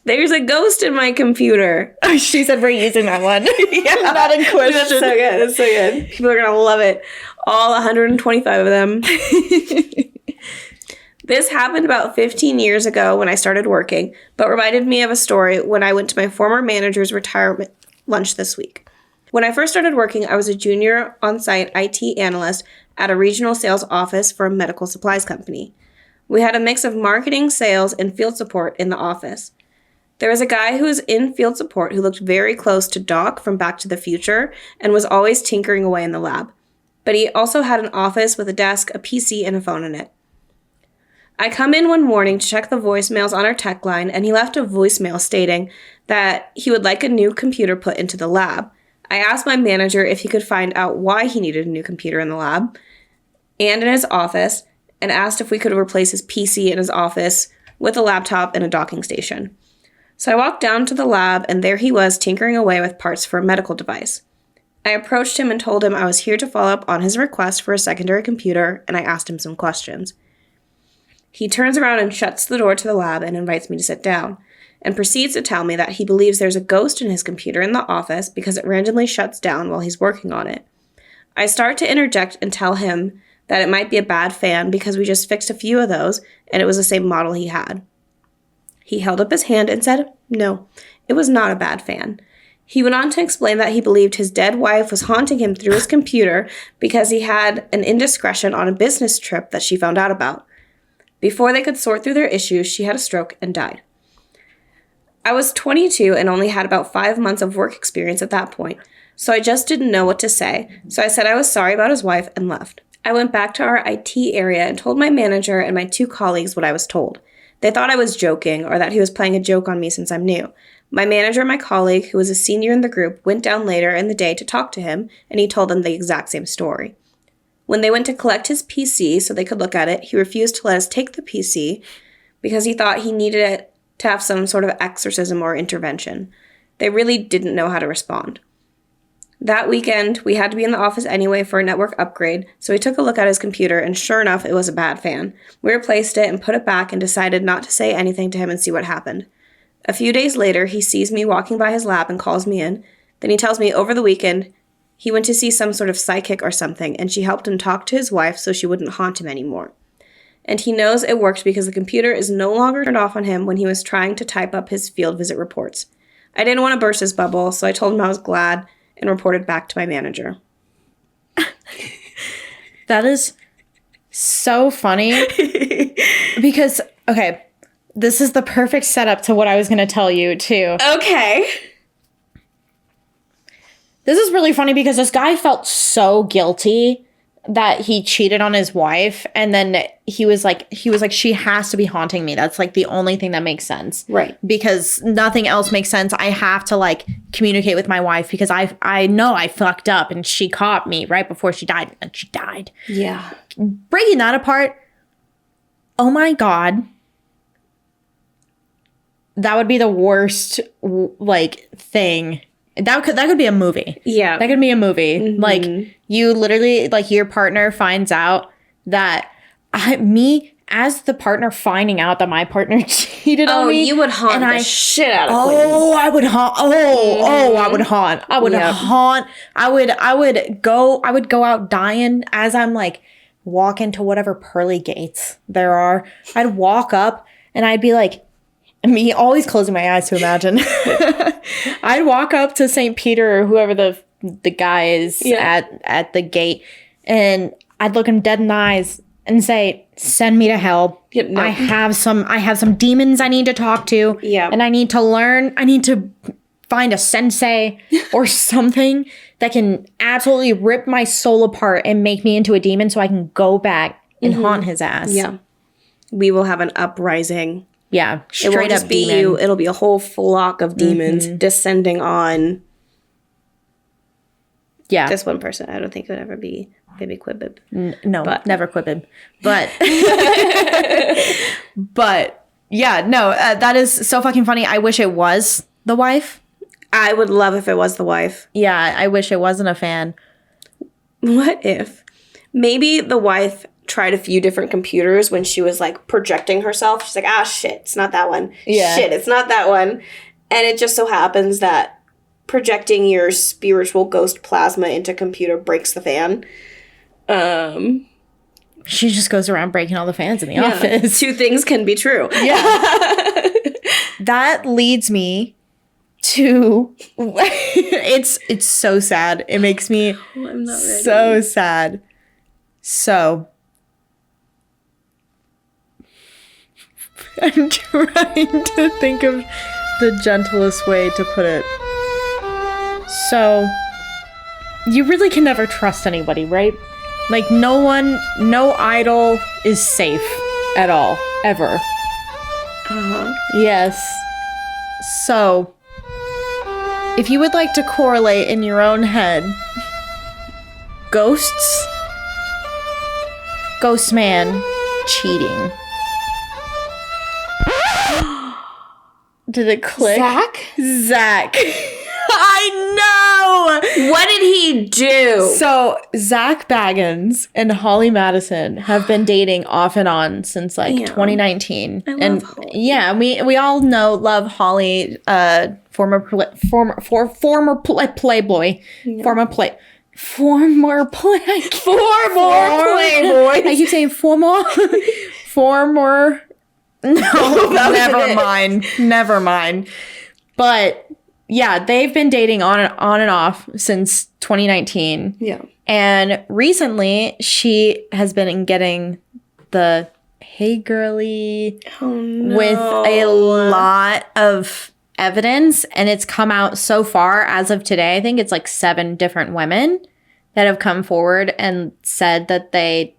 There's a ghost in my computer. Oh, she said we're using that one. Yeah. Not in question. That's so good. That's so good. People are going to love it. All 125 of them. This happened about 15 years ago when I started working, but reminded me of a story when I went to my former manager's retirement lunch this week. When I first started working, I was a junior on-site IT analyst at a regional sales office for a medical supplies company. We had a mix of marketing, sales, and field support in the office. There was a guy who was in field support who looked very close to Doc from Back to the Future and was always tinkering away in the lab. But he also had an office with a desk, a PC, and a phone in it. I come in one morning to check the voicemails on our tech line, and he left a voicemail stating that he would like a new computer put into the lab. I asked my manager if he could find out why he needed a new computer in the lab and in his office, and asked if we could replace his PC in his office with a laptop and a docking station. So I walked down to the lab, and there he was tinkering away with parts for a medical device. I approached him and told him I was here to follow up on his request for a secondary computer, and I asked him some questions. He turns around and shuts the door to the lab and invites me to sit down, and proceeds to tell me that he believes there's a ghost in his computer in the office because it randomly shuts down while he's working on it. I start to interject and tell him that it might be a bad fan because we just fixed a few of those and it was the same model he had. He held up his hand and said, no, it was not a bad fan. He went on to explain that he believed his dead wife was haunting him through his computer because he had an indiscretion on a business trip that she found out about. Before they could sort through their issues, she had a stroke and died. I was 22 and only had about 5 months of work experience at that point, so I just didn't know what to say, so I said I was sorry about his wife and left. I went back to our IT area and told my manager and my 2 colleagues what I was told. They thought I was joking or that he was playing a joke on me since I'm new. My manager and my colleague, who was a senior in the group, went down later in the day to talk to him, and he told them the exact same story. When they went to collect his PC so they could look at it, he refused to let us take the PC because he thought he needed it to have some sort of exorcism or intervention. They really didn't know how to respond. That weekend, we had to be in the office anyway for a network upgrade, so we took a look at his computer, and sure enough, it was a bad fan. We replaced it and put it back and decided not to say anything to him and see what happened. A few days later, he sees me walking by his lab and calls me in. Then he tells me over the weekend he went to see some sort of psychic or something, and she helped him talk to his wife so she wouldn't haunt him anymore. And he knows it worked because the computer is no longer turned off on him when he was trying to type up his field visit reports. I didn't want to burst his bubble, so I told him I was glad and reported back to my manager. That is so funny because, okay, this is the perfect setup to what I was going to tell you, too. Okay. This is really funny because this guy felt so guilty that he cheated on his wife, and then he was like, she has to be haunting me. That's like the only thing that makes sense. Right. Because nothing else makes sense. I have to like communicate with my wife because I know I fucked up and she caught me right before she died, and she died. Yeah. Breaking that apart, oh my God. That would be the worst like thing. That could be a movie. Yeah. That could be a movie. Mm-hmm. Like, you literally, like, your partner finds out that me, as the partner, finding out that my partner cheated on me. Oh, you would haunt the shit out of Quentin. Oh, I would haunt. I would haunt. I would haunt. I would go out dying as I'm, like, walking to whatever pearly gates there are. I'd walk up and I'd be like, me always closing my eyes to imagine. I'd walk up to St. Peter or whoever the guy is at the gate, and I'd look him dead in the eyes and say, "Send me to hell. Yeah, no. I have some demons I need to talk to. Yeah. And I need to learn. I need to find a sensei or something that can absolutely rip my soul apart and make me into a demon so I can go back and haunt his ass." Yeah. We will have an uprising. Yeah, It won't just be you. It'll be a whole flock of demons descending on this one person. I don't think it would ever be Baby Quibbib. No, but never Quibbib. But, but yeah, no, that is so fucking funny. I wish it was the wife. I would love if it was the wife. Yeah, I wish it wasn't a fan. What if maybe the wife tried a few different computers when she was like projecting herself. She's like, ah, shit, it's not that one. Yeah. Shit, it's not that one. And it just so happens that projecting your spiritual ghost plasma into computer breaks the fan. She just goes around breaking all the fans in the office. Two things can be true. Yeah. That leads me to it's so sad. It makes me I'm not ready. so sad. So I'm trying to think of the gentlest way to put it. So you really can never trust anybody, right? Like no idol is safe at all, ever. Yes. So, if you would like to correlate in your own head, ghosts, ghost man, cheating. Did it click? Zach. I know! What did he do? So, Zach Baggins and Holly Madison have been dating off and on since like 2019. I love Holly. Yeah, we all love Holly, former Playboy. I keep saying former. No, never mind. But yeah, they've been dating on and off since 2019. Yeah. And recently, she has been getting the hey girly with a lot of evidence. And it's come out so far as of today. I think it's like 7 different women that have come forward and said that they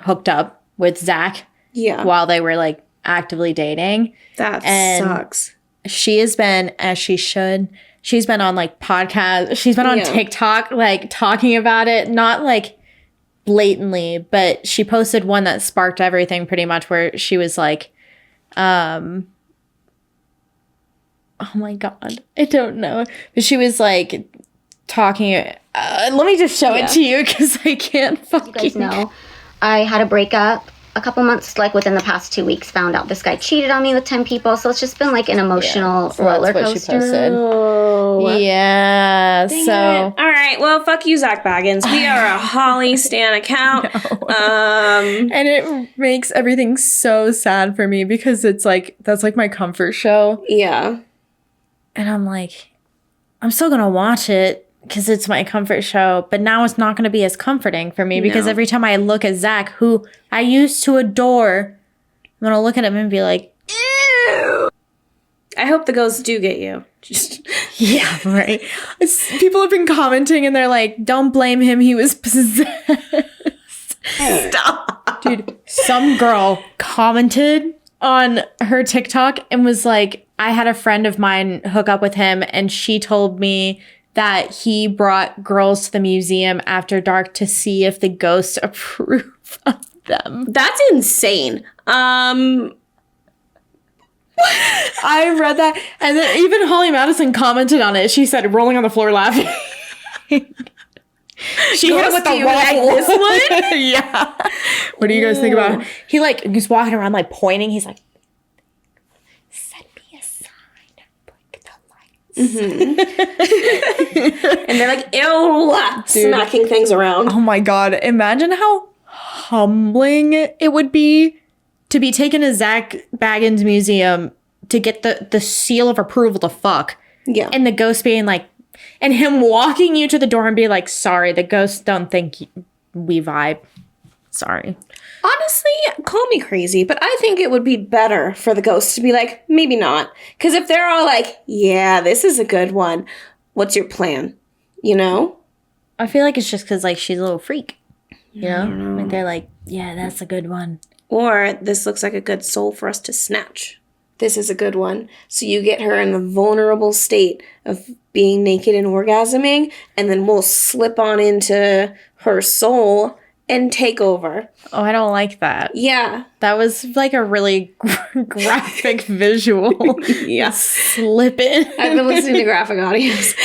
hooked up with Zach while they were like actively dating. That sucks. She has been, as she should, she's been on like podcasts, she's been on TikTok, like talking about it, not like blatantly, but she posted one that sparked everything pretty much where she was like, oh my God, I don't know. But she was like talking, let me just show it to you because I can't fucking. You guys know, I had a breakup. A couple months, like within the past 2 weeks, found out this guy cheated on me with 10 people. So it's just been like an emotional roller coaster. Oh. Yeah. Dang so it. All right. Well, fuck you, Zach Baggins. We are a Holly Stan account. And it makes everything so sad for me because it's like that's like my comfort show. Yeah. And I'm like, I'm still gonna watch it because it's my comfort show, but now it's not going to be as comforting for me because every time I look at Zach, who I used to adore, I'm going to look at him and be like, ew. I hope the ghosts do get you. Just yeah, right. People have been commenting and they're like, don't blame him. He was possessed. Stop. Dude, some girl commented on her TikTok and was like, I had a friend of mine hook up with him and she told me that he brought girls to the museum after dark to see if the ghosts approve of them. That's insane. I read that, and then even Holly Madison commented on it. She said, rolling on the floor laughing. She hit him with the waffle. Like this one? Yeah. What do you guys think about it? He like he's walking around like pointing. He's like, send me a sign. Break the lights. And they're like, ew, smacking things around. Oh my God. Imagine how humbling it would be to be taken to Zach Baggins Museum to get the seal of approval to fuck. Yeah. And the ghost being like, and him walking you to the door and be like, sorry, the ghosts don't think we vibe. Sorry. Honestly, call me crazy, but I think it would be better for the ghosts to be like, maybe not. Because if they're all like, yeah, this is a good one, what's your plan? You know? I feel like it's just because like she's a little freak. You know? Like they're like, yeah, that's a good one. Or this looks like a good soul for us to snatch. This is a good one. So you get her in the vulnerable state of being naked and orgasming, and then we'll slip on into her soul and take over. Oh, I don't like that. Yeah. That was like a really graphic visual. Yeah. Slip it. I've been listening to graphic audios.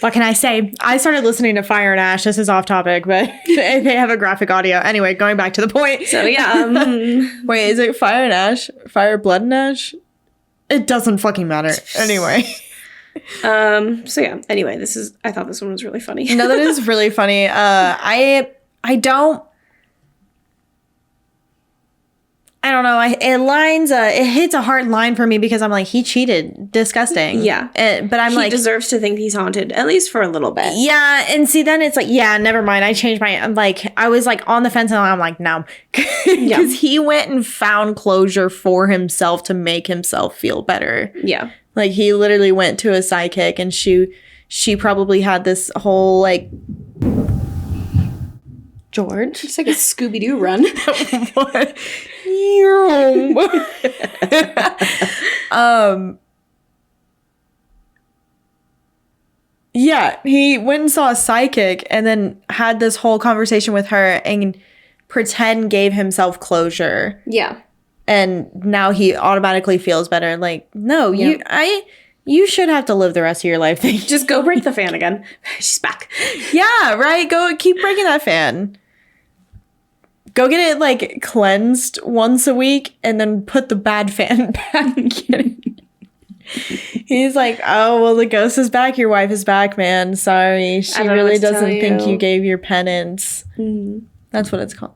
What can I say? I started listening to Fire and Ash. This is off topic, but they have a graphic audio. Anyway, going back to the point. So yeah. Wait, is it Fire and Ash? Fire, Blood and Ash? It doesn't fucking matter. Anyway. So yeah. Anyway, I thought this one was really funny. No, that is really funny. I don't know. It hits a hard line for me because I'm like, he cheated. Disgusting. Yeah. But I'm he deserves to think he's haunted, at least for a little bit. Yeah. And see, then it's like, yeah, never mind. I changed I'm like, I was like on the fence and I'm like, no. Because he went and found closure for himself to make himself feel better. Yeah. Like, he literally went to a psychic and she probably had this whole, like, George? It's like a Scooby-Doo run. What? Yeah, he went and saw a psychic and then had this whole conversation with her and gave himself closure. Yeah. And now he automatically feels better. Like, no, you should have to live the rest of your life. Just go break the fan again. She's back. Yeah, right? Go keep breaking that fan. Go get it, like, cleansed once a week and then put the bad fan back in. He's like, oh, well, the ghost is back. Your wife is back, man. Sorry. She really doesn't think you gave your penance. Mm-hmm. That's what it's called.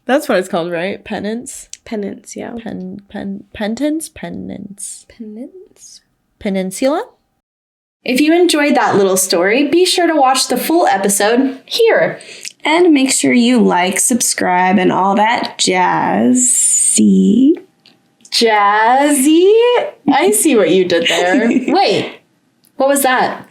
That's what it's called, right? Penance? Penance, yeah. Penance? Penance. Penance? Peninsula? If you enjoyed that little story, be sure to watch the full episode here. And make sure you like, subscribe, and all that jazzy. Jazzy? I see what you did there. Wait, what was that?